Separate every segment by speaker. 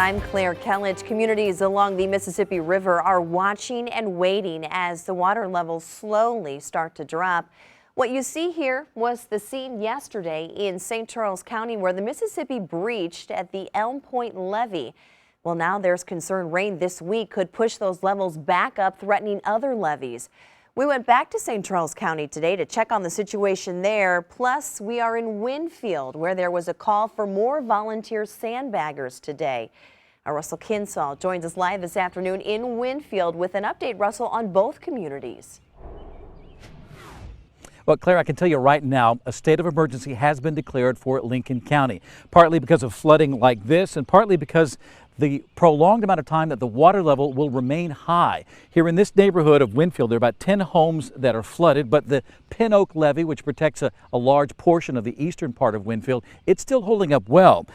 Speaker 1: I'm Claire Kellich. Communities along the Mississippi River are watching and waiting as the water levels slowly start to drop. What you see here was the scene yesterday in St. Charles County where the Mississippi breached at the Elm Point Levee. Well, now there's concern rain this week could push those levels back up, threatening other levees. We went back to St. Charles County today to check on the situation there. Plus, we are in Winfield, where there was a call for more volunteer sandbaggers today. Our Russell Kinsall joins us live this afternoon in Winfield with an update, Russell, on both communities.
Speaker 2: Well, Claire, I can tell you right now, a state of emergency has been declared for Lincoln County, partly because of flooding like this and partly because the prolonged amount of time that the water level will remain high. Here in this neighborhood of Winfield, there are about 10 homes that are flooded, but the Pin Oak Levee, which protects a large portion of the eastern part of Winfield, it's still holding up well.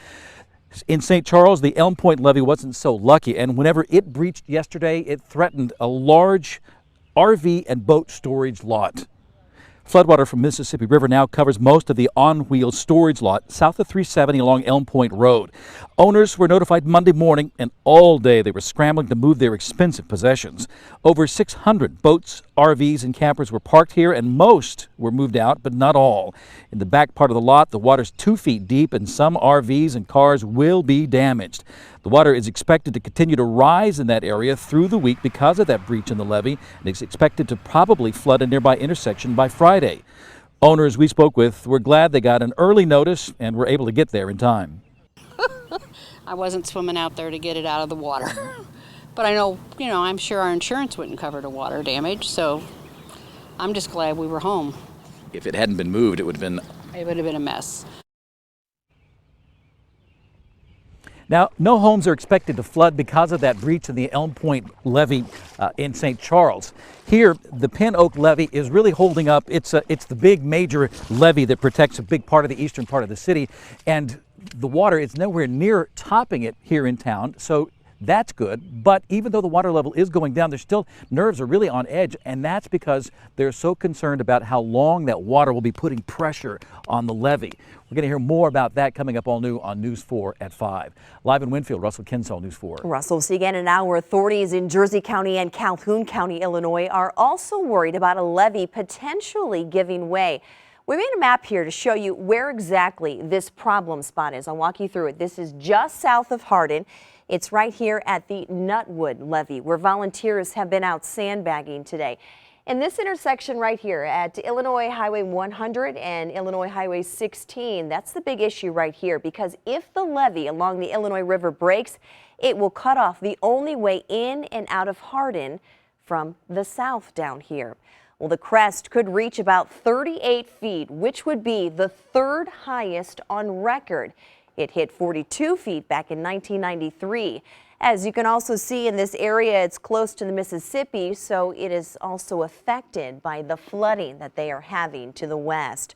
Speaker 2: In St. Charles, the Elm Point Levee wasn't so lucky, and whenever it breached yesterday, it threatened a large RV and boat storage lot. Floodwater from Mississippi River now covers most of the on-wheel storage lot south of 370 along Elm Point Road. Owners were notified Monday morning, and all day they were scrambling to move their expensive possessions. Over 600 boats, RVs, and campers were parked here, and most were moved out, but not all. In the back part of the lot, the water's 2 feet deep, and some RVs and cars will be damaged. The water is expected to continue to rise in that area through the week because of that breach in the levee, and is expected to probably flood a nearby intersection by Friday. Owners we spoke with were glad they got an early notice and were able to get there in time.
Speaker 3: I wasn't swimming out there to get it out of the water. But I know, I'm sure our insurance wouldn't cover the water damage, so I'm just glad we were home.
Speaker 2: If it hadn't been moved, it would have been
Speaker 3: a mess.
Speaker 2: Now, no homes are expected to flood because of that breach in the Elm Point Levee in St. Charles. Here, the Pin Oak Levee is really holding up. It's the big major levee that protects a big part of the eastern part of the city, and the water is nowhere near topping it here in town, so that's good. But even though the water level is going down, nerves are really on edge, and that's because they're so concerned about how long that water will be putting pressure on the levee. We're going to hear more about that coming up all new on News 4 at 5. Live in Winfield, Russell Kinsall, News 4.
Speaker 1: Russell, see again in an hour. Authorities in Jersey County and Calhoun County, Illinois, are also worried about a levee potentially giving way. We made a map here to show you where exactly this problem spot is. I'll walk you through it. This is just south of Hardin. It's right here at the Nutwood Levee, where volunteers have been out sandbagging today. In this intersection right here at Illinois Highway 100 and Illinois Highway 16, that's the big issue right here, because if the levee along the Illinois River breaks, it will cut off the only way in and out of Hardin from the south down here. Well, the crest could reach about 38 feet, which would be the third highest on record. It hit 42 feet back in 1993. As you can also see in this area, it's close to the Mississippi, so it is also affected by the flooding that they are having to the west.